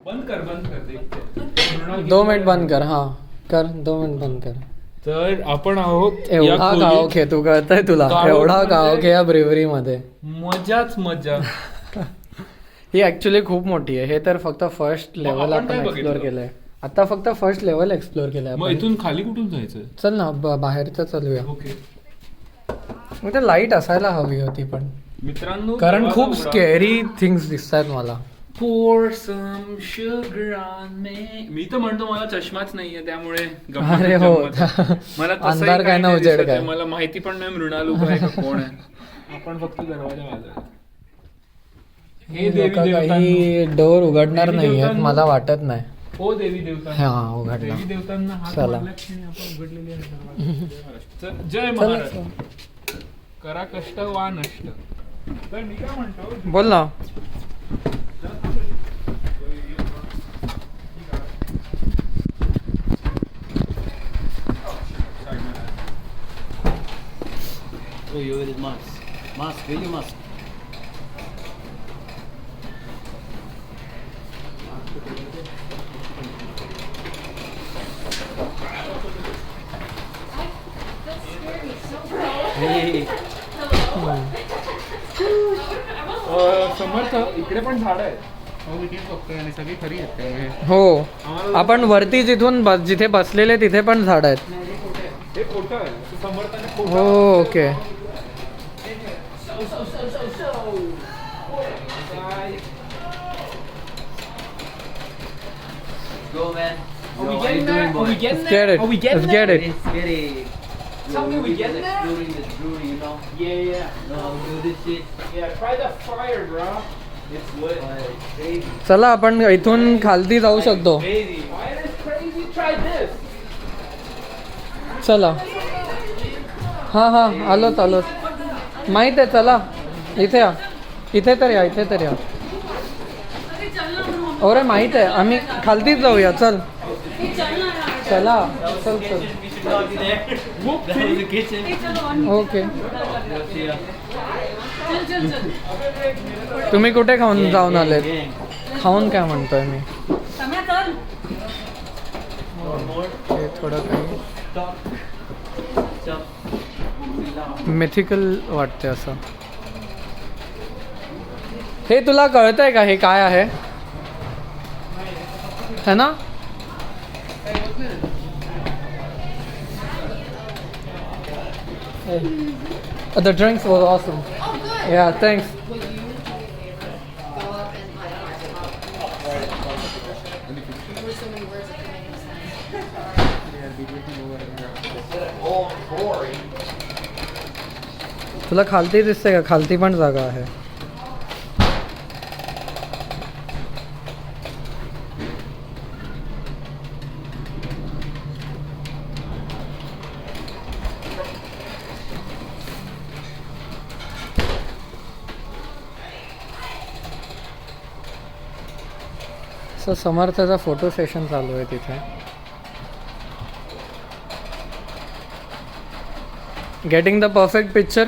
बंद कर 2 मिनिट बंद कर. हा कर 2 मिनिट बंद कर. तर आपण आहोत एवढा गावखे तू कळतंय तुला एवढा गावखे या ब्रेवरी मध्ये मजाच मजा. ही ऍक्च्युली खूप मोठी आहे. हे तर फक्त फर्स्ट लेवल आपण एक्सप्लोर केलंय. आता फक्त फर्स्ट लेवल एक्सप्लोर केलंय. मग इथून खाली कुठून जायचं? चल ना बाहेरचं चालूया. ओके. मग ते लाईट असायला हवी होती पण मित्रांनो, कारण खूप स्केरी थिंग्स दिसतात मला. Pour some sugar on me. मी तर म्हणतो मला चष्माच नाहीये त्यामुळे अरे हो मला अंधार काय ना उजेड काय मला माहिती पण नाही मृणाल उभा आहे का कोण आहे. आपण फक्त दरवाजा वाजवला. हे देवी काही डोर उघडणार नाहीयेत मला वाटत नाही. हो देवी देवता. हा उघडला. देवी देवतांना हात मारल्याक्षणी आपण उघडलेली आहे. जय महाराज. करा कष्ट वा नष्ट. तर मी काय म्हणतो बोल ना. Oh, you will mask. Mask, really mask. Hey. समर्थ इकडे पण झाड आहे. हो मी तेच बघतोय आणि सगळी खरी आहेत. हो आपण वरती जिथून जिथे बसलेले तिथे पण झाड आहेत. हे खोटं आहे. समर्थाने हो okay. Go, man. Are we Yo, getting there? Are we getting Let's there? get it. Are we getting Let's there? get it. It's scary. Tell me we We're getting just there? exploring this brewery, you know. Yeah. No, do this shit. Yeah, try the fire, bro. It's lit. It's crazy. चला आपण इथून खालती जाऊ शकतो. Crazy. Fire is crazy. Try this. चला. हा हा आलोच माहित आहे. चला इथे या. इथे तर या. अरे माहित आहे आम्ही खालतीच जाऊया. चल चला चल. We should not be there. That was the kitchen. Okay. Yeah. तुम्ही कुठे खाऊन जाऊन आलेत? खाऊन काय म्हणतोय मी. हे थोडं काही मिथिकल वाटते असं. हे तुला कळतंय का हे काय आहे है ना? The drinks was awesome. Oh, good. Yeah, thanks. There were so many words that didn't make sense. तुला खालती दिसते का? खालती पण जागा आहे. समर्थाचा फोटो सेशन चालू आहे तिथे. Getting the perfect picture.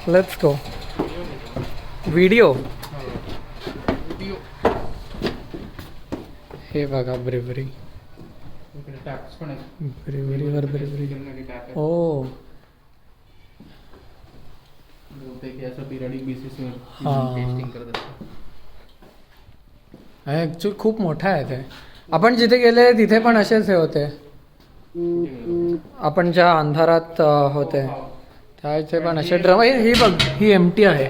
Let's go. Video. हे बघा ब्रेवरी. ब्रेवरीवर ब्रेवरी. ओ ॲक्च्युली खूप मोठा आहे ते. आपण जिथे गेले तिथे पण असेच हे होते. आपण ज्या अंधारात होते त्या इथे पण असे ड्रम. ही बघ ही एम्प्टी आहे.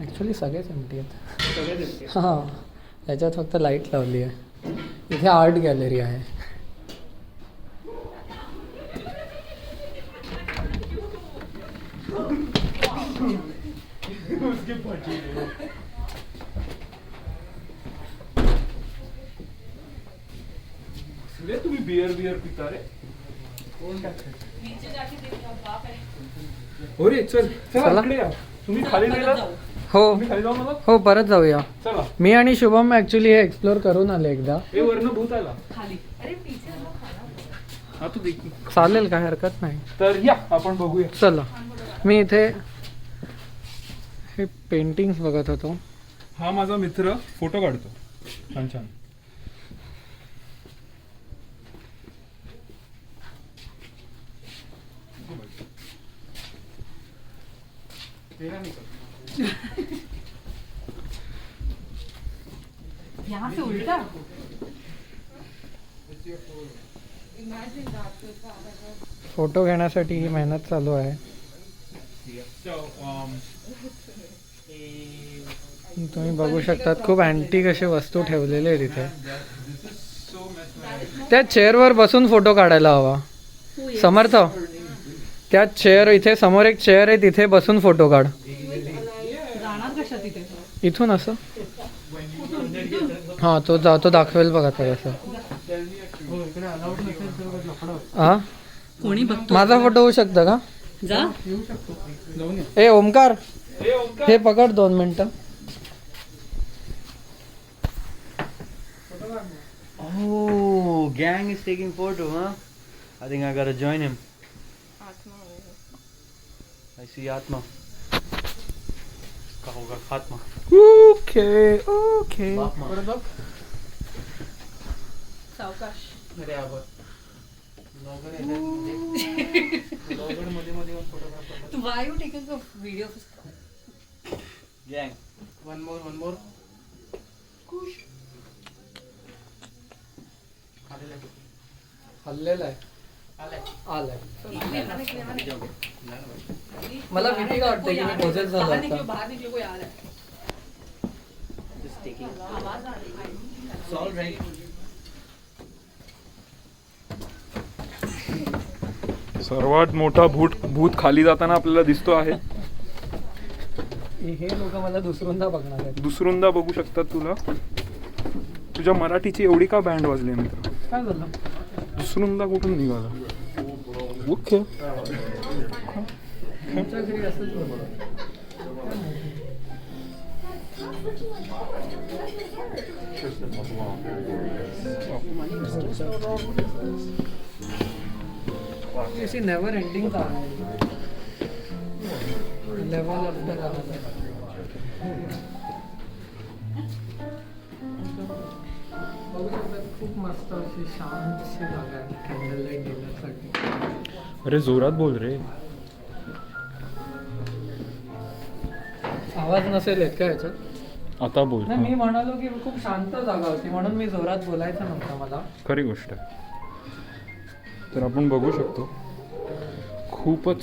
ॲक्च्युली सगळेच एम्प्टी आहेत. हां त्याच्यात फक्त लाईट लावली आहे. इथे आर्ट गॅलरी आहे. तुम्ही बियर पिता रे. अरे चल चला. तुम्ही खाली गेला. हो हो परत जाऊया. चला. मी आणि शुभम ऍक्च्युली हे एक्सप्लोर करून आले एकदा. हे वरनं भूत आला. हा तू दे. चालेल काय हरकत नाही. तर या आपण बघूया. चला मी इथे हे पेंटिंग्स बघत होतो. हा माझा मित्र फोटो काढतो छान छान. यहाँ से उल्टा फोटो घेण्यासाठी ही मेहनत चालू आहे. तुम्ही बघू शकतात खूप अँटिक असे वस्तू ठेवलेले आहेत इथे. त्या चेअरवर बसून फोटो काढायला हवा. समर्थ त्या चेअर इथे समोर एक चेअर आहे तिथे बसून फोटो काढ. इथून असं हा तो जातो दाखवेल बघा तर असं. हा माझा फोटो होऊ शकतं का? ए ओमकार हे पकड 2 मिनिटं. Oh, gang is taking photo, huh? I think I gotta join him. I see Atma. इसका होगा खात्मा. Okay okay. सावकाश. Why are you taking a video? Gang. One more. हल्लेला आहे. आलाय. मला भीती का वाटते की मी पोझेस झालो आता. बाहर निकलो कोई आ रहा है. Just taking. आवाज आ रही है. It's all right. सर्वात मोठा भूत खाली जाताना आपल्याला दिसतो आहे. हे लोक मला दुसऱ्यांदा बघणार आहेत. दुसऱ्यांदा बघू शकतात तुला. तुझ्या मराठीची एवढी का बँड वाजली मित्र? काय झालं? दुसऱ्यांदा कुठून निघाला? ओके तुमच्या घरी असंच होतं. अशी नेव्हर एंडिंग लेवल आफ्टर खूप मस्त अशी शांतशी जागा आहे कॅन्डल लाईट डिनरसाठी. अरे जोरात बोल रे. आवाज नसेल येत का याच्यात? आता बोल. नाही मी म्हणालो की खूप शांत जागा होती म्हणून मी जोरात बोलायचं नव्हतं मला. खरी गोष्ट आहे. तर आपण बघू शकतो खूपच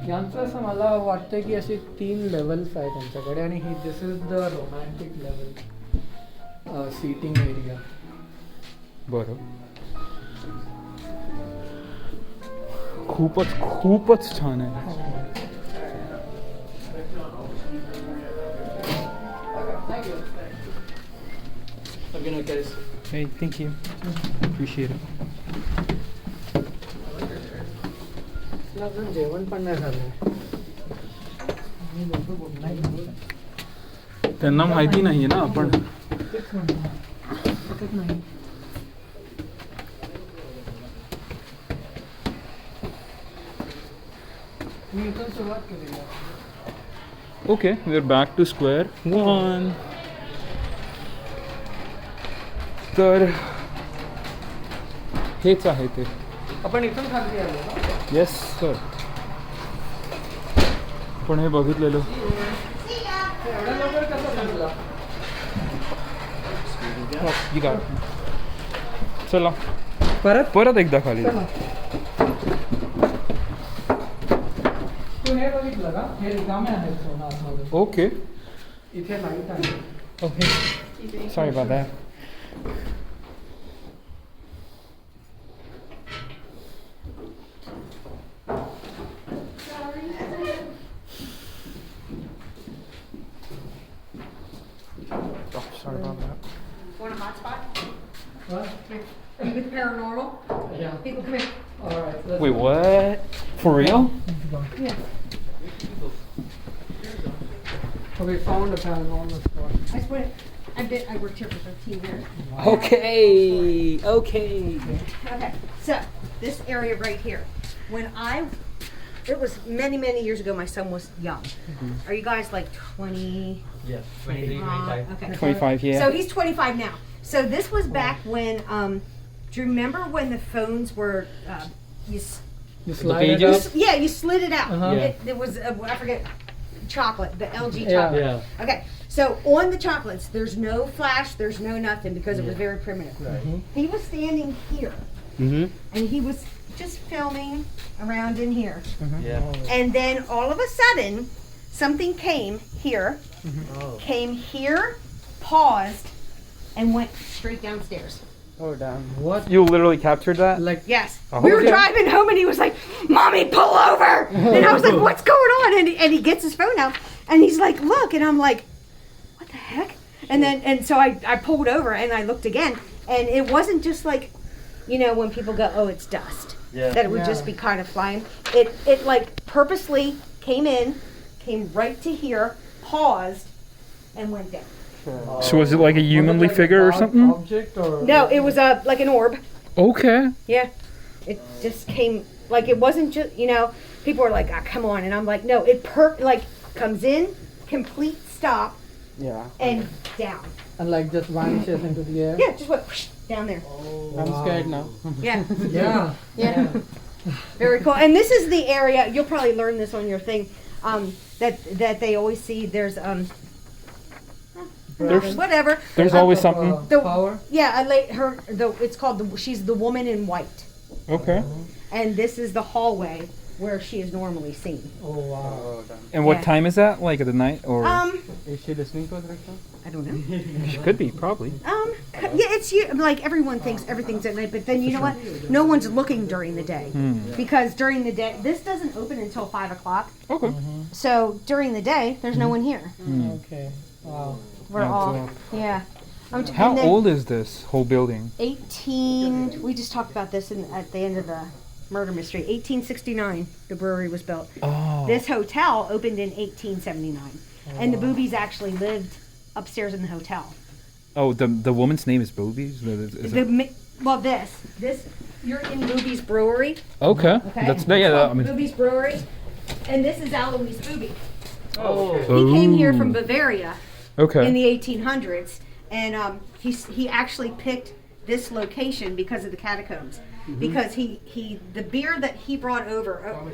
यांचं असं मला वाटतं की असे 3 लेवल्स आहेत त्यांच्याकडे आणि ही this is the romantic level seating area. बरं. खूपच छान आहे. Hey, thank you. Appreciate it. अजून जेवण पण नाही झालं. त्यांना माहिती नाहीये ना आपण. नाही. मी इथून सुरुवात केलेली आहे. Okay we are back to square one. तर हेच आहे ते. आपण इथून खाली आलो ना. Yes sir. पण हे बघितलेलं. एवढ्या लवकर कसं समजला? चला परत एकदा खाली. तू हे बघितलं का? हे रिकामे आहेत सोना आतमध्ये. ओके इथे लाईट आहे. Okay sorry about that. Sorry about that. Want a hot spot? What? Are you with Paranormal? Yeah. People, come here. All right. let's Wait, go. what? For real? Yeah. So we found a paranormal spot. I swear. I worked here for 15 years. Okay. Okay, so this area right here. It was many, many years ago, my son was young. Are you guys like 20? Yeah, 23, 25. Okay. 25, yeah. So he's 25 now. So this was back when, do you remember when the phones were, You slide it pages? up. yeah, you slid it out. Uh-huh. It was, I forget, chocolate, the LG Yeah. chocolate. Yeah. Okay, so on the chocolates, there's no flash, there's no nothing because it was very primitive. He was standing here Mm-hmm. and he was just filming around in here. Yeah. And then all of a sudden, something came here, Oh. came here, paused, and went straight downstairs. Oh, damn. What? You literally captured that? Like, Yes. Oh, We were okay. driving home and he was like, Mommy, pull over! And I was like, what's going on? And he gets his phone out and he's like, look. And I'm like, what the heck? And so I pulled over and I looked again. And it wasn't just like, you know, when people go, oh, it's dust. Yeah. That it would just be kind of flying. It like purposely came right to here, paused, and went down. So was it like a humanly figure or dark something? Object or? No, it was like an orb. Okay. Yeah. It just came, like it wasn't just, you know, people were like, ah, come on. And I'm like, no, it comes in, complete stop, Yeah. and down. And like just vanishes into the air. Yeah, just went whoosh, down there. I'm scared now. Yeah. Yeah. Yeah. Very cool. And this is the area, you'll probably learn this on your thing, that they always see there's, There's- whatever. There's always something. The- Power. Yeah, it's called, she's the woman in white. Okay. And this is the hallway where she is normally seen. Oh wow. Oh, damn. And what Yeah. time is that? Like at the night or? Is she listening to us right now? I don't know. She could be, probably. Yeah, like everyone thinks everything's at night, but then you know what? No one's looking during the day. Because during the day, this doesn't open until 5 o'clock. Okay. So during the day, there's no one here. Okay. Wow. We're Adds all, up. yeah. How and then old is this whole building? we just talked about this at the end of the murder mystery. 1869, the brewery was built. Oh. This hotel opened in 1879. And the Boobies actually lived upstairs in the hotel. Oh, the woman's name is Bube? Is This, you're in Boobies Brewery. Okay. Okay. That's yeah. I mean, Boobies Brewery. And this is Alois Bube. Oh. He came here from Bavaria okay. in the 1800s. And he actually picked this location because of the catacombs. Because the beer that he brought over,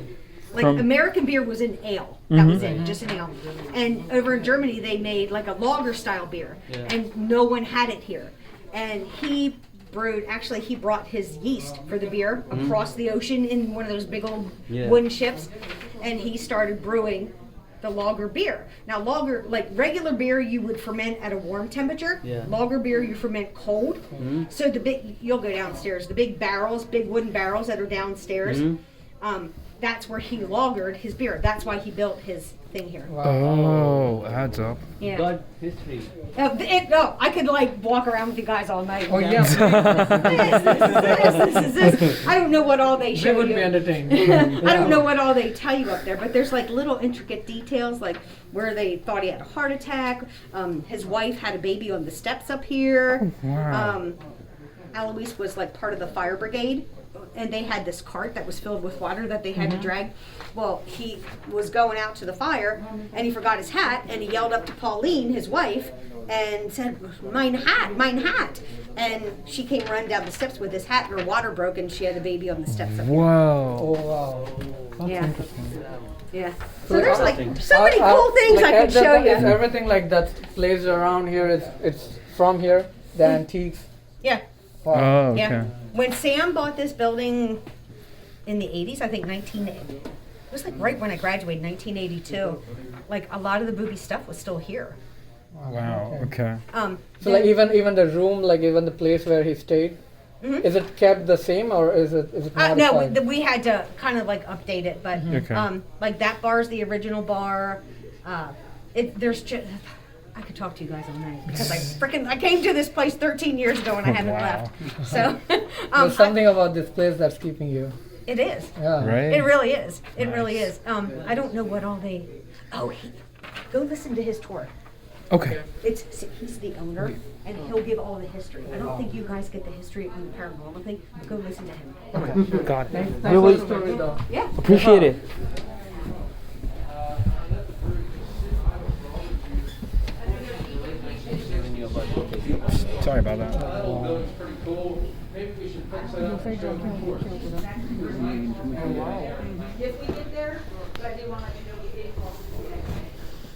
American beer was an ale. That was it, just an ale. And over in Germany, they made like a lager style beer. Yeah. And no one had it here. And he brought his yeast for the beer across the ocean in one of those big old wooden ships. And he started brewing the lager beer. Now lager, like regular beer, you would ferment at a warm temperature. Yeah. Lager beer, you ferment cold. So you'll go downstairs, the big wooden barrels that are downstairs, that's where he lagered his beer. That's why he built his thing here. Oh, adds up. Yeah. God history. I could like walk around with you guys all night. Oh yeah. This. I don't know what all they They show would you. be entertained. I don't know what all they tell you up there, but there's like little intricate details, like where they thought he had a heart attack. His wife had a baby on the steps up here. Wow. Alois was like part of the fire brigade, and they had this cart that was filled with water that they had to drag. Well, he was going out to the fire, and he forgot his hat, and he yelled up to Pauline, his wife, and said, "Mine hat, mine hat." And she came running down the steps with his hat, and her water broke, and she had a baby on the steps up here. Wow. Oh wow. That's Yeah. interesting. Yeah. So there's like Interesting. so many cool things I could show Is you. everything like that's placed around here? It's from here. The antiques. Yeah. Wow. Oh, okay. Yeah. When Sam bought this building in the 80s, I think it was like right when I graduated, 1982. Like a lot of the Booby stuff was still here. Wow. Okay. So like even the room, like even the place where he stayed, is it kept the same or is it modified? no, we had to kind of like update it, but Okay. like that bar is the original bar. There's just. I could talk to you guys all night because I came to this place 13 years ago and I haven't left. So There's something about this place that's keeping you. it is. Yeah. Right. It really is. It really is. I don't know what all they. Go listen to his tour. Okay. He's the owner, and he'll give all the history. I don't think you guys get the history on the paranormal thing. Go listen to him. Okay. Got it. Thanks Really for the story, though. Yeah. appreciate it. Sorry about that. If we get there, but I do want to let you know we did call the today.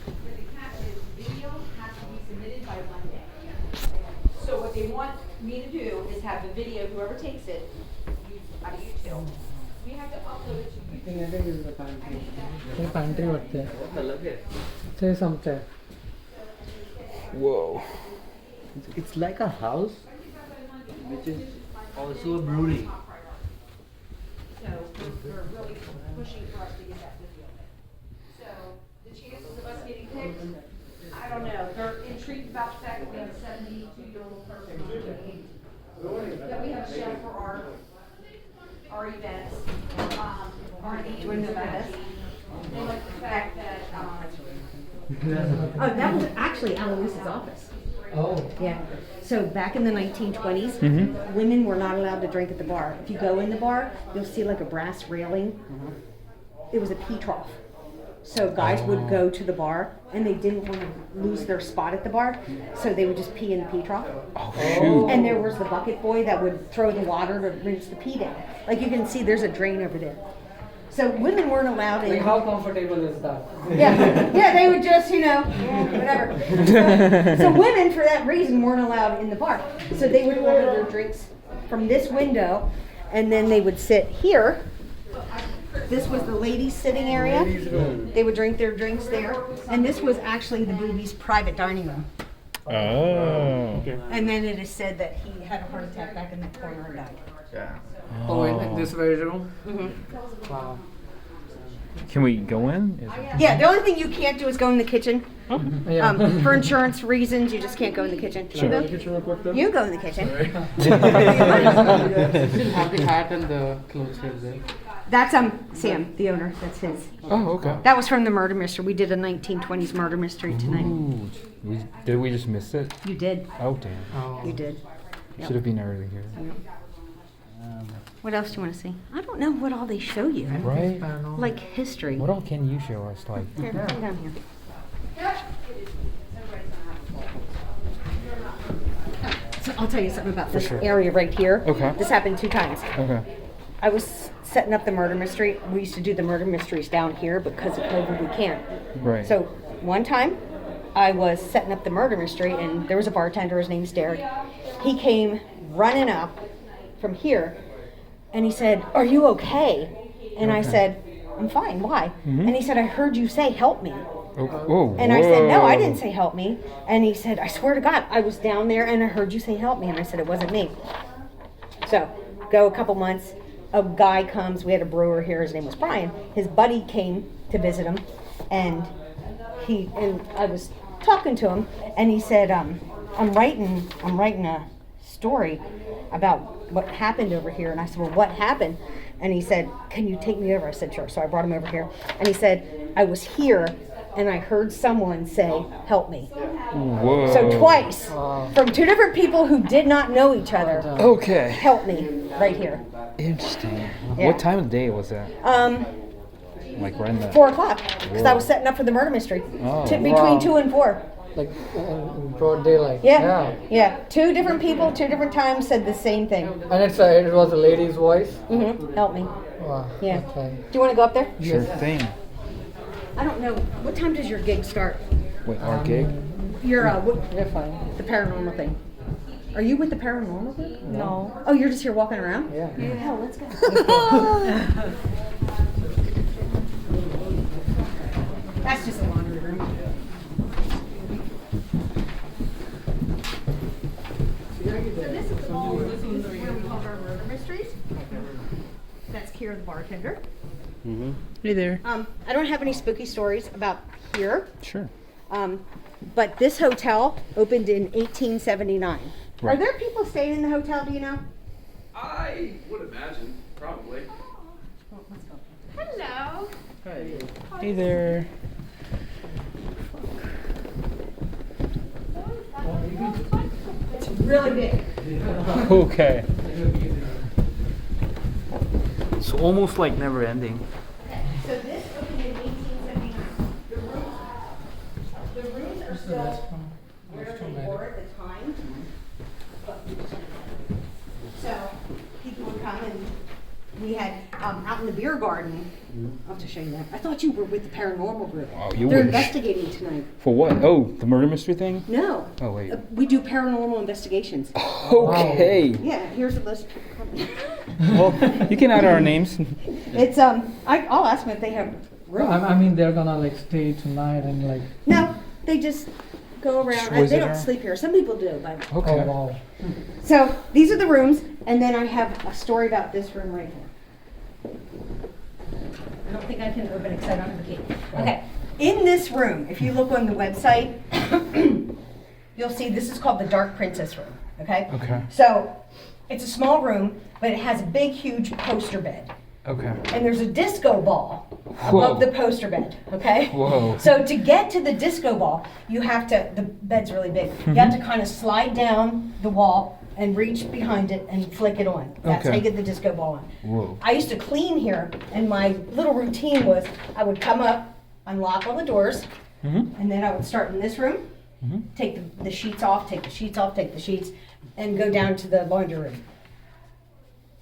But the catch is video has to be submitted by Monday. So what they want me to do is have the video, whoever takes it, out of YouTube. We have to upload it to YouTube. I think it's the pantry. The pantry वाटते. ते समते. Whoa. It's like a house, which is also a brewery. So we're really pushing for us to get that video. So the chances of us getting picked, I don't know. They're intrigued about the fact that we have a 72-year-old person that we have a show for our events, our engagement events. They like the fact that oh, that was actually Aloysius' office. Oh. Yeah. So back in the 1920s, women were not allowed to drink at the bar. If you go in the bar, you'll see like a brass railing. It was a pee trough. So guys would go to the bar and they didn't want to lose their spot at the bar, so they would just pee in the pee trough. Oh shoot. And there was the bucket boy that would throw the water to rinse the pee down. Like you can see, there's a drain over there. So women weren't allowed in. Like how comfortable is that? Yeah, they would just, whatever. So women, for that reason, weren't allowed in the bar. So they would order their drinks from this window, and then they would sit here. This was the ladies' sitting area. They would drink their drinks there. And this was actually the Bube's private dining room. Oh. And then it is said that he had a heart attack back in that corner and died. Yeah. Oh, in this very room? Mm-hmm. Wow. Can we go in? Yeah, the only thing you can't do is go in the kitchen. Yeah. For insurance reasons, you just can't go in the kitchen. Sure. You go in the kitchen. Still have the hat and the clothes here there. That's Sam, the owner. That's his. Oh, okay. That was from the murder mystery. We did a 1920s murder mystery tonight. Ooh, did we just miss it? You did. Oh damn. Oh. You did. Yep. Should have been early here. What else do you want to see? I don't know what all they show you. Right? Like history. What all can you show us? Like, Here, come down here. So I'll tell you something about this sure. area right here. Okay. This happened 2 times. okay. I was setting up the murder mystery. We used to do the murder mysteries down here, but because of COVID, we can't. Right. So one time, I was setting up the murder mystery, and there was a bartender. His name's Derek. He came running up from here, and he said, "Are you okay?" And I said, "I'm fine. Why?" And he said, "I heard you say help me." Oh, And I said, "No, I didn't say help me." And he said, "I swear to God, I was down there and I heard you say help me." And I said, "It wasn't me." So go a couple months. A guy comes. We had a brewer here. His name was Brian. His buddy came to visit him, and I was talking to him, and he said, "I'm writing a story about what happened over here." And I said, "Well, what happened?" And he said, "Can you take me over?" I said, "Sure." So I brought him over here, and he said, "I was here, and I heard someone say, 'Help me.'" Whoa. So twice, from 2 different people who did not know each other. Okay. "Help me," right here. Interesting. Yeah. What time of day was that? Like right in the 4 o'clock, because I was setting up for the murder mystery. Oh, Between 2 and 4. Like in broad daylight. Yeah. 2 different people, 2 different times said the same thing. And it was a lady's voice. Help me. Wow. Yeah. Okay. Do you want to go up there? Sure thing. I don't know. What time does your gig start? Wait, our gig? Your You're fine. the paranormal thing. Are you with the paranormal thing? No. Oh, you're just here walking around? Yeah. Hell, let's go. That's just a laundry room. So this is the ballroom. This is where we hold our murder mysteries. That's Kira, the bartender. Hey there. I don't have any spooky stories about here, Sure. but this hotel opened in 1879. Are Right. there people staying in the hotel? Do you know? I would imagine, probably. Hello. Hey there. really big. Okay. It's almost like never ending. So this opened in 1879. The rooms are still where they were at the time. So people would come and we had out in the beer garden. I'll have to show you that. I thought you were with the paranormal group. Oh, you They're wish. investigating tonight. For what? Oh, the murder mystery thing? No. Oh, wait. We do paranormal investigations. Okay. Yeah, here's a list. Well, you can add our names. It's I'll ask them if they have room. I mean, they're gonna like stay tonight and like. No, they just go around. They Visit don't her? sleep here. Some people do, but Okay. Oh wow. so these are the rooms, and then I have a story about this room right here. I don't think I can open it because I don't have a key. Okay, in this room, if you look on the website, you'll see this is called the Dark Princess room. Okay. Okay. So it's a small room, but it has a big, huge poster bed. Okay. And there's a disco ball Whoa. above the poster bed, okay? Whoa. So to get to the disco ball, you have to, the bed's really big, you have to kind of slide down the wall and reach behind it and flick it on. That's how Okay. you get the disco ball on. Whoa. I used to clean here, and my little routine was I would come up, unlock all the doors, Mm-hmm. and then I would start in this room, take the sheets off, take the sheets off, take the sheets, and go down to the laundry room.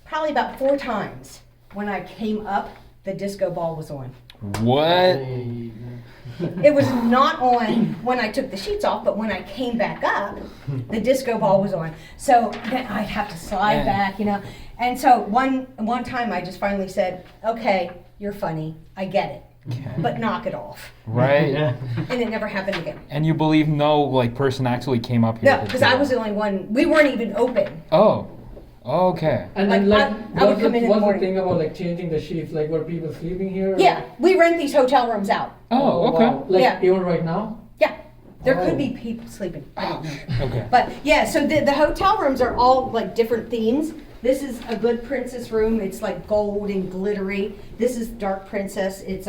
Probably about 4 times when I came up, the disco ball was on. What? It was not on when I took the sheets off, but when I came back up, the disco ball was on. So then I'd have to slide back, you know. And so one time I just finally said, okay, you're funny, I get it, but knock it off. Right. And it never happened again. And you believe no like person actually came up here? No, to because do I it? was the only one, we weren't even open. Oh. Okay. And then Like, like, I would what's come in the the morning. thing about like changing the sheets? Like, were people sleeping here? or- Yeah, we rent these hotel rooms out. Oh, okay. wow. Like Yeah. even right now? Yeah, there Oh. could be people sleeping, I don't know. Okay. But yeah, so the hotel rooms are all like different themes. This is a good princess room. It's like gold and glittery. This is dark princess. It's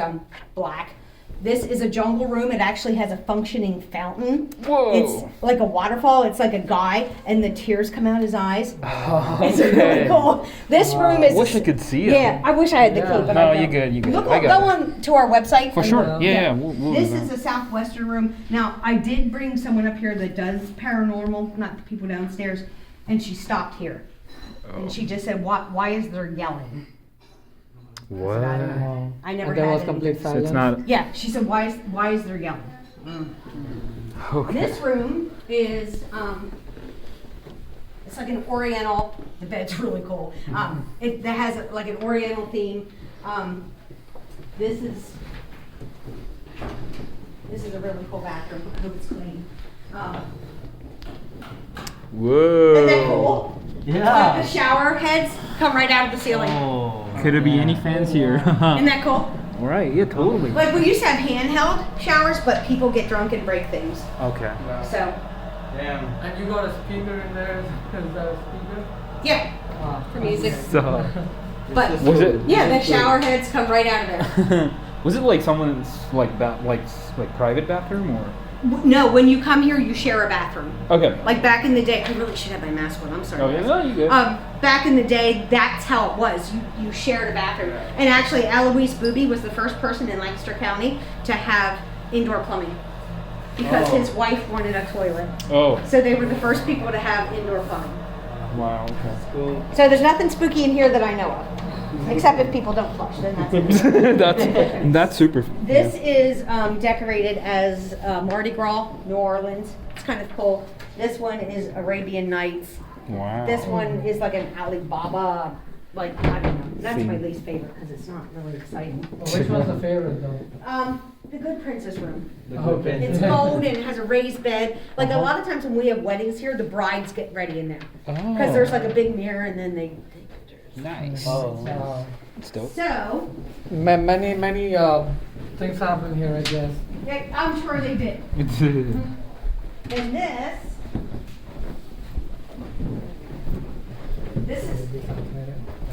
black. This is a jungle room. It actually has a functioning fountain. Whoa. It's like a waterfall. It's like a guy, and the tears come out his eyes. Oh, It's really cool. This room is. Wish I could see it. Yeah, I wish I had the key, but No, I you don't. good. You good. Look, I go got it. on to our website. For and sure. look. Yeah. We'll This do is that. a southwestern room. Now, I did bring someone up here that does paranormal, not the people downstairs, and she stopped here. And she just said, why is there yelling? What? Wow. I never And there had was any. complete So silence. it's not. Yeah, she said, why is there yelling? Okay. This room is, it's like an oriental, the bed's really cool. It that has like an oriental theme. This is a really cool bathroom. I hope it's clean. Whoa. Isn't that cool? Like the Yeah. shower heads come right out of the ceiling. Oh. Could it be any fancier? Isn't that cool? Right. Yeah. Totally. Like we used to have handheld showers, but people get drunk and break things. Okay. So Damn. And you got a speaker in there? Is that a speaker? yeah, Ah, for music. So. But Was it? yeah, the shower heads come right out of there. Was it like someone's like private bathroom or? No, when you come here, you share a bathroom. Okay. Like back in the day, I really should have my mask on. I'm sorry. Oh yeah. guys. No, you good. Back in the day, that's how it was. You shared a bathroom. And actually, Eloise Bube was the first person in Lancaster County to have indoor plumbing because his wife wanted a toilet. Oh. So they were the first people to have indoor plumbing. Wow. Okay. Cool. So there's nothing spooky in here that I know of, except if people don't flush. Then that's That's super. This is decorated as Mardi Gras, New Orleans. It's kind of cool. This one is Arabian Nights. Wow. This one is like an Alibaba, like, I don't know. That's my least favorite because it's not really exciting. Well, which one's the favorite though? The Good Princess room. Okay. It's gold and it has a raised bed. Like a lot of times when we have weddings here, the brides get ready in there. Because there's like a big mirror and then they take pictures. Nice. Oh. Wow. That's dope. So, Many things happen here, I guess. yeah, I'm sure they did.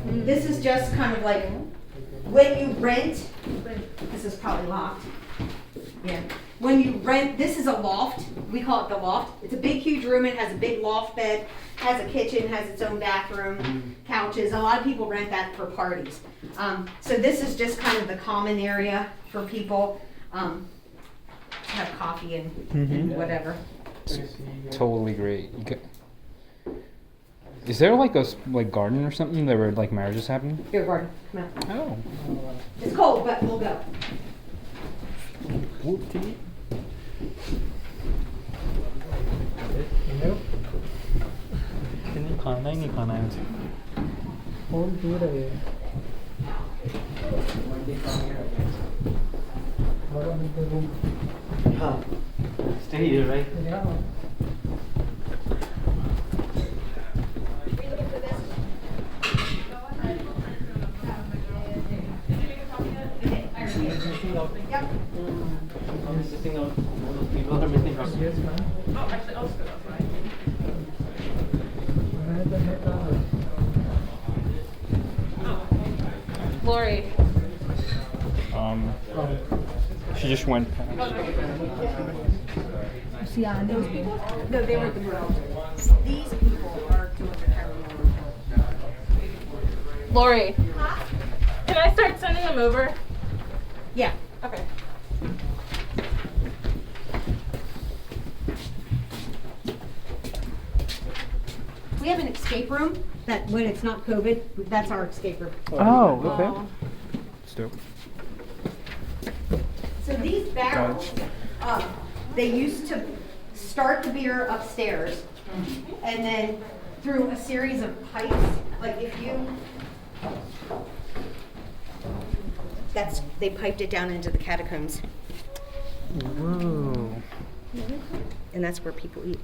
And this is just kind of like when you rent. This is probably locked. Yeah. when you rent, this is a loft. We call it the loft. It's a big, huge room. It has a big loft bed, has a kitchen, has its own bathroom, couches. A lot of people rent that for parties. So this is just kind of the common area for people to have coffee and whatever. Totally great. Is there like a garden or something there where like marriages happen? Here, Gordon, come out. Oh. It's cold, but we'll go. Whoop-dee. खाना ही नहीं खाना है मुझे। Whole दूर है ये। बड़ा big room. Stay here, right? Yeah. Yep. I'm missing out. All those people are missing out. Yes, ma'am. Lori. She just went. Yeah, those people? No, they were at the room. These people are doing the paranormal. Lori. Can I start sending them over? Yeah. Okay. We have an escape room that when it's not COVID, that's our escape room. Oh, okay. That's dope. So these barrels, they used to start the beer upstairs and then through a series of pipes, like if you, they piped it down into the catacombs. Whoa. And that's where people eat.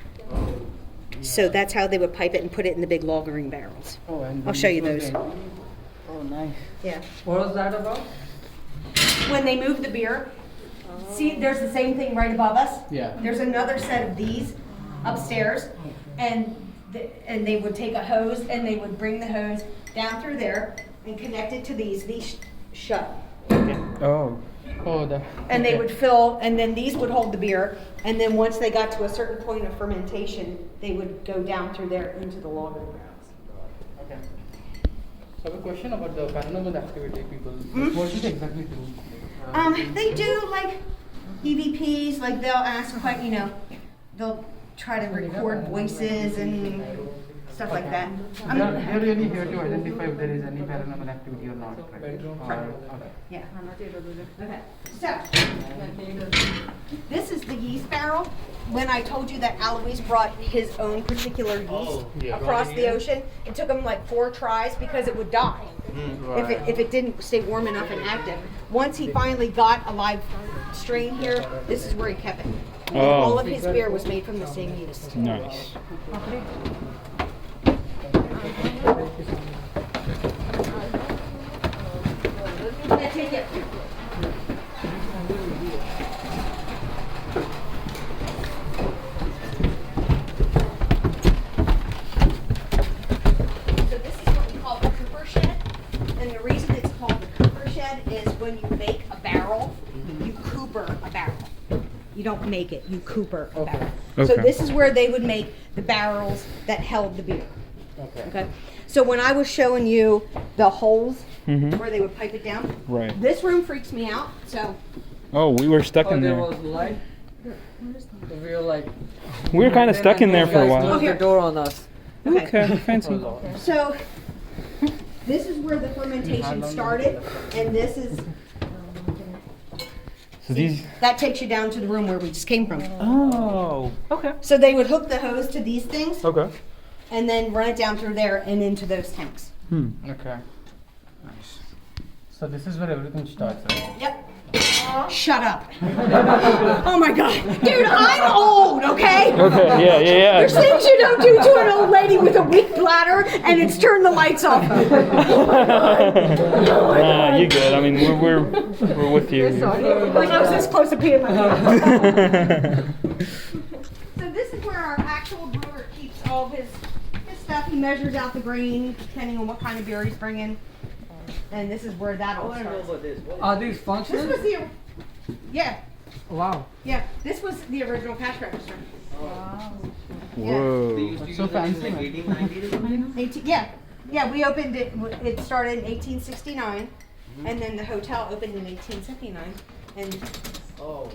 So that's how they would pipe it and put it in the big lagering barrels. Oh, and I'll show you those. Oh, nice. Yeah. What was that about? When they moved the beer, see, there's the same thing right above us. Yeah. There's another set of these upstairs, and they would take a hose and they would bring the hose down through there and connect it to these. These shut. Oh. Oh, that. And they would fill, and then these would hold the beer, and then once they got to a certain point of fermentation, they would go down through there into the lager barrels. Okay. So I have a question about the paranormal activity people. What do they exactly do? They do like EVPs, like they'll ask quite, they'll try to record voices and stuff like that. They're really here to identify if there is any paranormal activity or not, right? Right. Okay. Yeah. Okay. So, this is the yeast barrel. When I told you that Alois brought his own particular yeast across the ocean, it took him like 4 tries because it would die if it didn't stay warm enough and active. Once he finally got a live strain here, this is where he kept it. And all of his beer was made from the same yeast. Nice. Yeah, take it. So this is what we call the cooper shed, and the reason it's called the cooper shed is when you make a barrel, you cooper a barrel. You don't make it, you cooper a barrel. So Okay. this is where they would make the barrels that held the beer. Okay. So when I was showing you the holes where they would pipe it down, Right. this room freaks me out. So Oh, we were stuck Oh, in there there. was light. We were like. We were kind of stuck in there for a Guys while. closed the here. door on us. Okay, fancy. So this is where the fermentation started, and this is So these. that takes you down to the room where we just came from. Oh. Okay. So they would hook the hose to these things Okay. and then run it down through there and into those tanks. Okay. Nice. So this is where everything starts, right? Yep. Shut up. Oh my god. Dude, I'm old, okay? Okay. Yeah. There's things you don't do to an old lady with a weak bladder, and it's turn the lights off. Nah, you good. I mean, we're with you. Like I was this close to peeing my pants. So this is where our actual brewer keeps all of his stuff. He measures out the grain depending on what kind of beer he's bringing. And this is where that all starts. this. Are these This functional? was the, yeah. Wow. Yeah, this was the original cash register. Whoa. So fancy. Like 1890 or something? 18, yeah, we opened it. It started in 1869, and then the hotel opened in 1879. And Oh.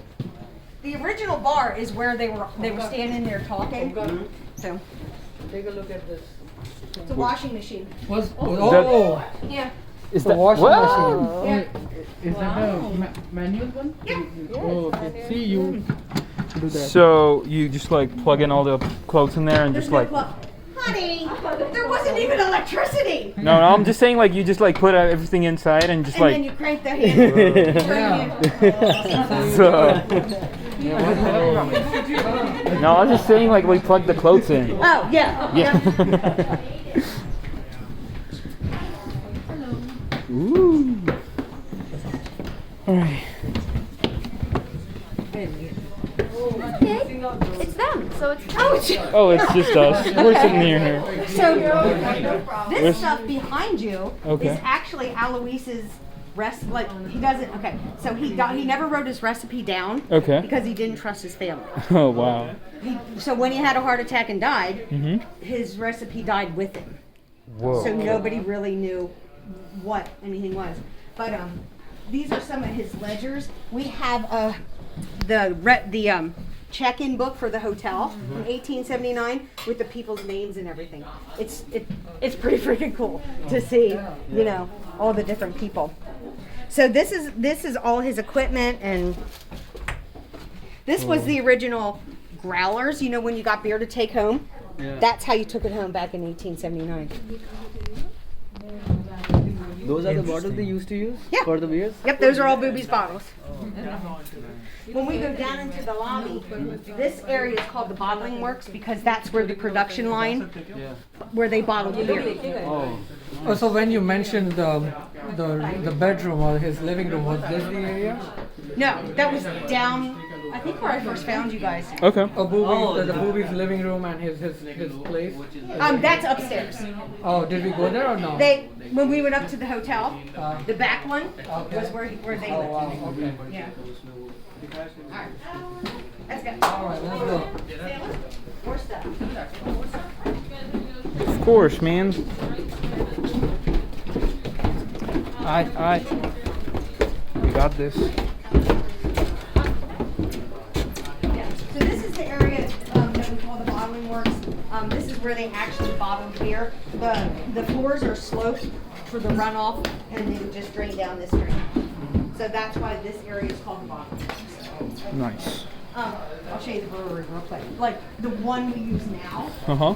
the original bar is where they were standing there talking. So Take a look at this. it's a washing machine. Oh, Yeah. Is the washing machine. Yeah. Is that a manual one? Yeah. Oh, okay. See, you do that. So you just like plug in all the clothes in there and There's just no like. plug. Honey, there wasn't even electricity. No, I'm just saying like you just like put everything inside and just And then like. you crank the handle. So. No, I was just saying like we plug the clothes in. Oh, yeah. Yeah. Ooh. All right. It's them, so it's Oh, it's just us. We're sitting near here. So Where's- this stuff behind you Okay. is actually Alois's like he doesn't so he never wrote his recipe down Okay. because he didn't trust his family. Oh wow. So when he had a heart attack and died, Mhm. his recipe died with him. Whoa. So nobody really knew what anything was. But these are some of his ledgers. We have the check-in book for the hotel from 1879 with the people's names and everything. It's pretty freaking cool to see, you know, all the different people. So this is all his equipment, and this was the original growlers. You know, when you got beer to take home, that's how you took it home back in 1879. Those are the bottles they used to use Yeah. for the beers? Yep, those are all Bube's bottles. When we go down into the lobby, this area is called the bottling works because that's where the production line, where they bottle the beer. Oh. Oh, so when you mentioned the bedroom or his living room, was this the area? No, that was down, I think where I first found you guys. Okay. Oh, Bube, the Bube's living room and his place. That's upstairs. Oh, did we go there or no? When we went up to the hotel, the back one was where they Oh, lived. wow. Okay. Yeah. Alright. Let's go. All right, let's go. More stuff. Of course, man. I. We got this. So this is the area that we call the bottling works. This is where they actually bottle beer. The floors are sloped for the runoff, and they would just drain down this drain. So that's why this area is called the bottling works. Nice. I'll show you the brewery real quick. Like the one we use now. Uh huh.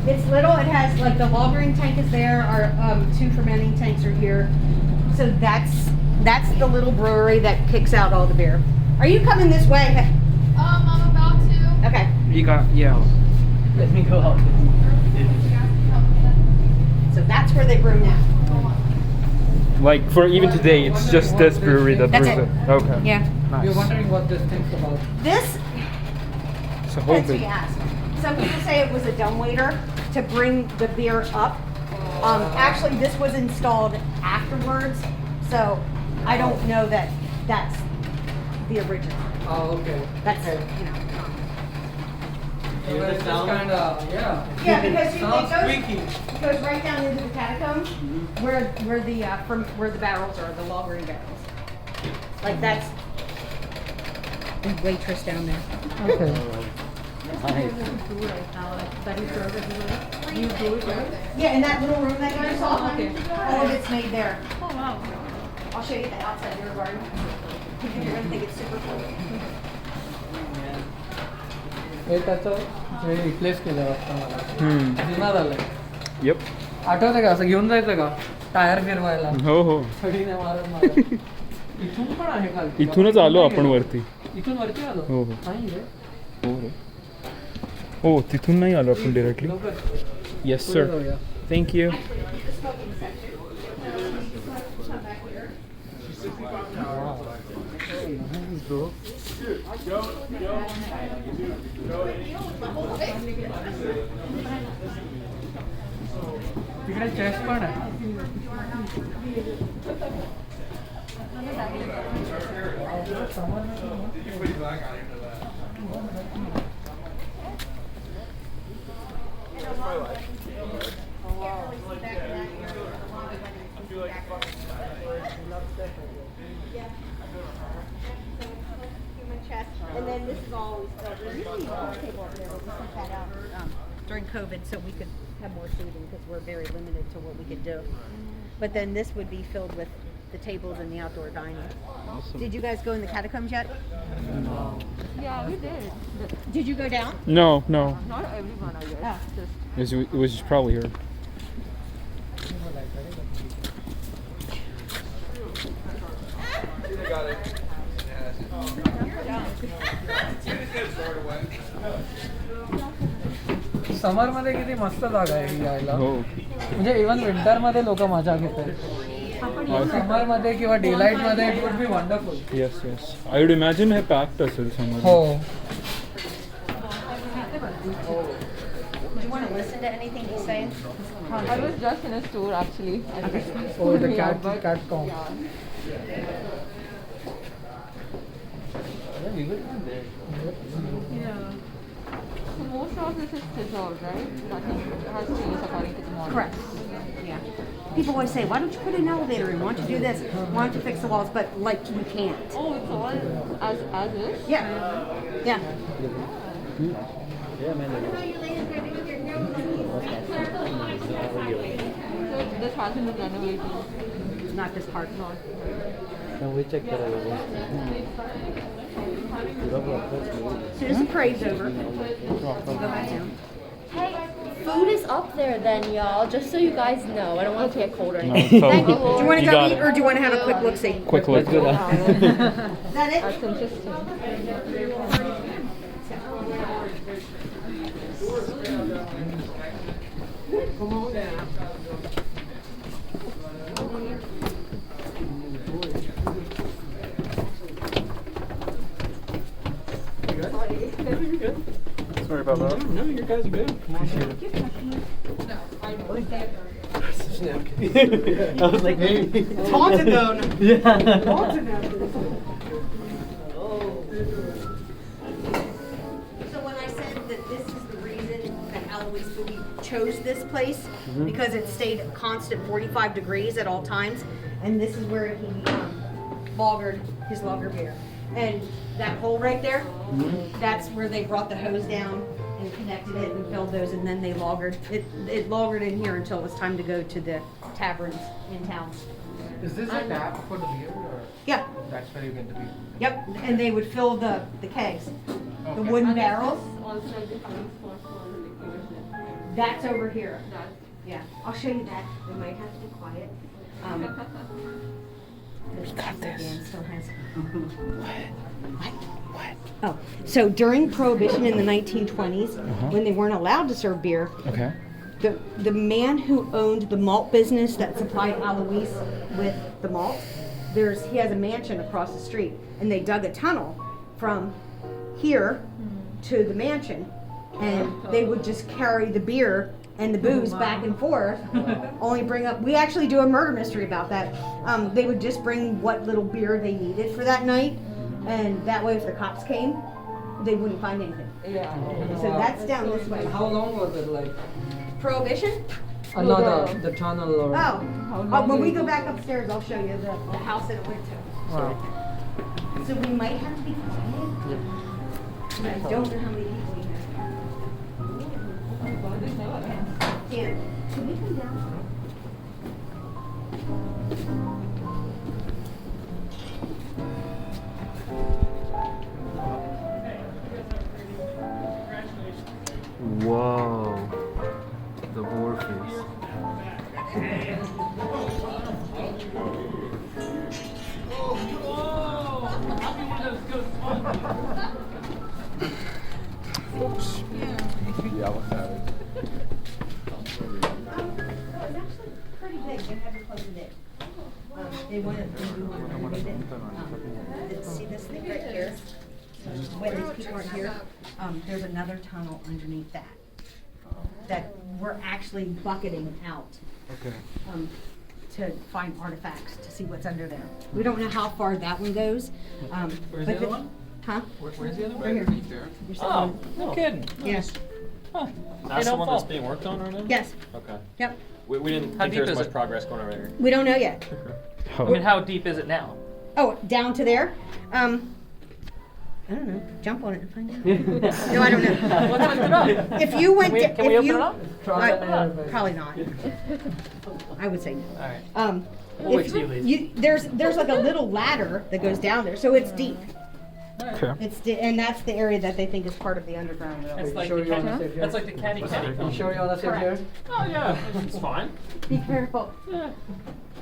It's little. It has like the lagering tank is there. Our 2 fermenting tanks are here. So that's the little brewery that kicks out all the beer. Are you coming this way? I'm about to. Okay. You got Let me go out. So that's where they brew now. like for even today, it's just this brewery that That's brews it. it. Okay. Yeah. You're Nice. wondering what this thing's about. This, It's a whole that's what big. you asked. Some people say it was a dumbwaiter to bring the beer up. Actually, this was installed afterwards, so I don't know that that's the original. Oh, okay. That's, okay. you know. So it's just kind of, yeah. Yeah, because Sounds it goes right down into the catacombs where the barrels are, the lagering barrels. Like that's the waitress down there. Okay. Yeah, in that little room that you saw, all of it's made there. Oh wow! I'll show you the outside of your garden. You're gonna think it's super cool. हे त्याचं हे replace केलं वाटतं मला जुना झालंय Yep. आठवतं का असं घेऊन जायचं का टायर फिरवायला हो हो. छडीने मारत इथून पण आहे खाली इथूनच आलो आपण वरती. इथून वरती आलो हो हो. नाही रे हो रे. हो तिथून नाही आलो आपण डिरेक्टली. लवकर येस पुढे सर. जाऊया. Thank you. तिकडे चेस्ट पण आहे. Human chest. And then this is always there used to be a pool table up there, but we took that out during COVID so we could have more seating because we're very limited to what we could do. But then this would be filled with the tables and the outdoor dining. Awesome. Did you guys go in the catacombs yet? Yeah, we did. Did you go down? No, no. Not everyone, I guess. Just It was probably here. Summer मध्ये किती मस्त जागा आहे ही यायला. हो. म्हणजे even winter मध्ये लोक मजा घेतात. समर मध्ये किंवा डेलाइट मध्ये it would be wonderful. Yes yes. I would imagine हे पॅक्ड असेल समोर. हो. Do you want to listen to anything he's saying? I was just in a store actually. Oh, the cat comb. Yeah. So most of this is preserved, right? Nothing has changed according to the model. Correct. Yeah. People always say, why don't you put an elevator in? Why don't you do this? Why don't you fix the walls? But like you can't. Oh, it's all as is? Yeah. Yeah. Yeah, man. So this hasn't been renovated. Not this part. No. Can we check that out? As soon as the parade's over, go back down. Hey, food is up there then, y'all, just so you guys know. I don't want it to get cold or No, anything. totally. Thank you, Do you Lord. want to You go got eat it. or do you want to have a quick look-see? Quick look. Is that it? That's interesting. Sorry about that. No, you guys are good. I was like, maybe. It's haunted though. Yeah. Haunted now. So when I said that this is the reason that Eloise Bube chose this place, because it stayed at constant 45 degrees at all times, and this is where he lagered his lager beer. And that hole right there, that's where they brought the hose down and connected it and filled those, and then they lagered. It lagered in here until it was time to go to the taverns in town. Is this a tap for the beer or Yeah. that's where you get the beer? Yep, and they would fill the kegs, the Okay. wooden barrels. Also like the filling spot for the liquid. That's over here. That's Yeah, I'll show you that. We might have to be quiet. We got this. What? Oh, so during Prohibition in the 1920s, when they weren't allowed to serve beer, Okay. the man who owned the malt business that supplied Eloise with the malt, he has a mansion across the street, and they dug a tunnel from here to the mansion, and they would just carry the beer and the booze back and forth. Only bring up. We actually do a murder mystery about that. They would just bring what little beer they needed for that night, and that way, if the cops came, they wouldn't find anything. yeah. So that's down this way. How long was it like? Prohibition? Another the tunnel or? Oh, when we go back upstairs, I'll show you the house that it went to. Wow. So we might have to be quiet. I don't know how many people we have. Dan, can we come down? Whoa. The boar face. Yeah, what's that? It's actually pretty big. They had to close it. They wanted to remove it. See this thing right here? When these people aren't here, there's another tunnel underneath that. that we're actually bucketing out. Okay. To find artifacts, to see what's under there. We don't know how far that one goes. Where's but the other one? Huh? Where's the other one? Right here. Right there. You're Oh, sitting- no kidding. Yes. That's the one that's being worked on right now? Yes. Okay. Yep. We didn't How think deep there was is much it? progress going on right here. We don't know yet. I mean, how deep is it now? Oh, down to there? I don't know. Jump on it and find out. No, I don't know. Let's lift it up. If you went, Can we if open you, it up? probably not. I would say no. All right. We'll wait If till you leave. there's like a little ladder that goes down there, so it's deep. Okay. And that's the area that they think is part of the underground railway. That's like Sure the you wanna caddy. sit here? That's like the caddy. You sure you wanna sit here? Oh yeah, it's fine. Be careful. Yeah.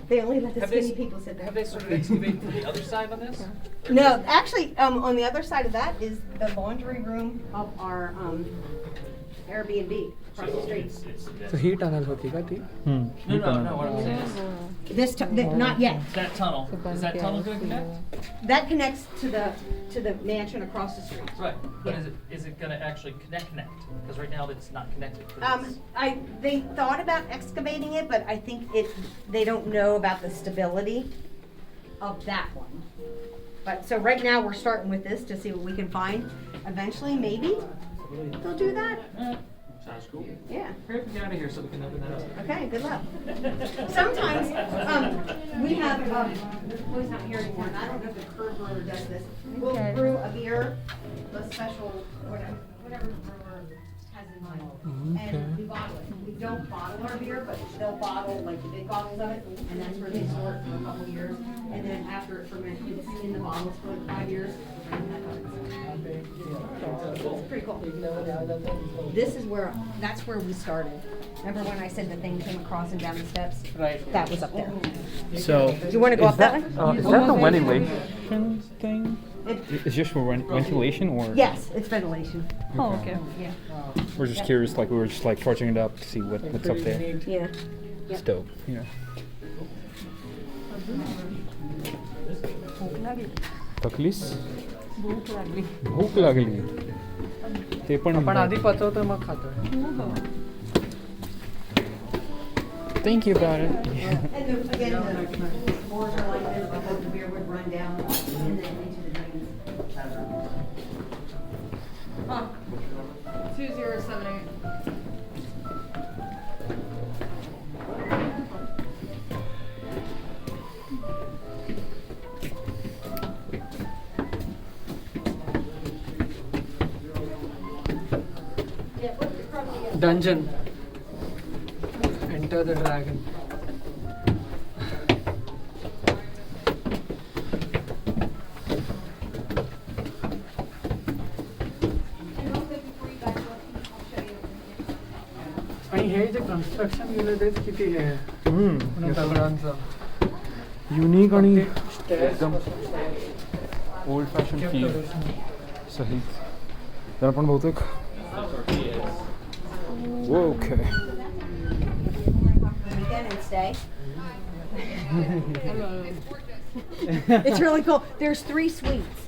They only let the Have they skinny s- people sit there. Have they sort of excavated to the other side on this? No, actually, on the other side of that is the laundry room of our Airbnb across the street. So he tunnel होती का थी? No, what I'm saying is, Not yet. that tunnel, is that tunnel gonna connect? That connects to the mansion across the street. Right, but Yeah. is it gonna actually connect? Because right now it's not connected. They thought about excavating it, but I think they don't know about the stability of that one. But so right now we're starting with this to see what we can find. Eventually, maybe they'll do that. Sounds cool. Yeah. Hurry up and get out of here so we can open that up. Okay, good luck. Sometimes, we have, well, he's not here anymore, and I don't know if the curb brewer does this. We'll brew a beer, a special, whatever the brewer has in mind, and we bottle it. We don't bottle our beer, but they'll bottle like the big bottles of it, and that's where they store it for a couple years. And then after it ferments, it's in the bottles for like 5 years. It's pretty cool. That's where we started. Remember when I said the thing came across and down the steps? Right. That was up there. So, Do you want to go up that way? is that the ventilation thing? It's just for ventilation or? Yes, it's ventilation. Oh, okay. Yeah. We're just curious, like we were just like torching it up to see what's up there. Yeah. It's dope, yeah. तकलीस भूक लागली ते पण आपण आधी पचवतो मग खातो. Thank you about it. And then again, the floors are like this because the beer would run down and then into the drains. 2078. Dungeon. Enter the dragon. आणि हे जे construction केलं तेच किती हे आहे दगडांचं. युनिक आणि Stairs एकदम old fashion kept feel original. सहित तर आपण बहुतेक okay Weekend and stay. It's really cool. There's 3 suites.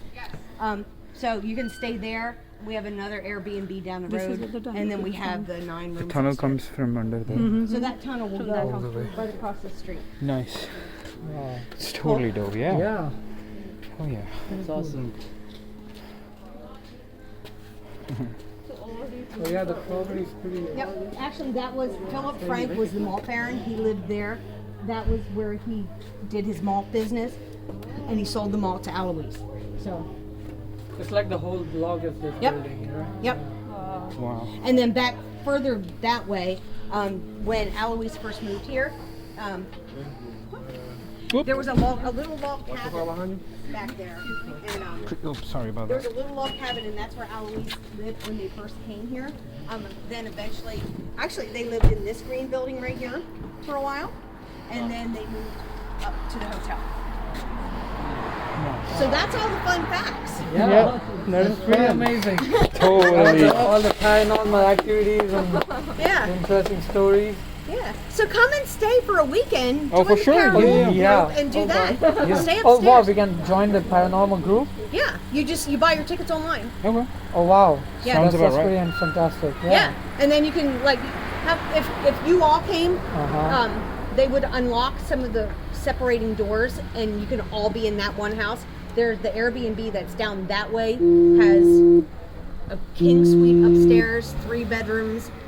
So you can stay there. We have another Airbnb down the road, and then we have the 9 rooms. tunnel upstairs. comes from under there. So that tunnel will go All the way. right across the street. Nice. Wow. It's totally dope, yeah. Yeah. Oh yeah. It's awesome. So yeah, the property is pretty. Yep. Actually, that was Philip Frank was the malt baron. He lived there. That was where he did his malt business, and he sold the malt to Eloise. So, It's like the whole block is this Yep. building, right? yep. Wow. And then back further that way, when Eloise first moved here, there was a little log cabin back there, and Oh, sorry about there was that. a little log cabin, and that's where Eloise lived when they first came here. Then eventually, actually, they lived in this green building right here for a while, and then they moved up to the hotel. So that's all the fun facts. Yeah, that is pretty amazing. Totally. All the paranormal activities and Yeah, interesting stories. yeah. So come and stay for a weekend. Oh, for join the sure. paranormal Yeah. group and do that. Yeah. Stay Oh wow, upstairs. we can join the paranormal group. Yeah, you buy your tickets online. Okay. Oh wow, Yeah. Sounds about that's right. pretty fantastic. Yeah. And then you can like if you all came, Uh-huh. they would unlock some of the separating doors, and you can all be in that one house. There's the Airbnb that's down that way has a king suite upstairs, 3 bedrooms,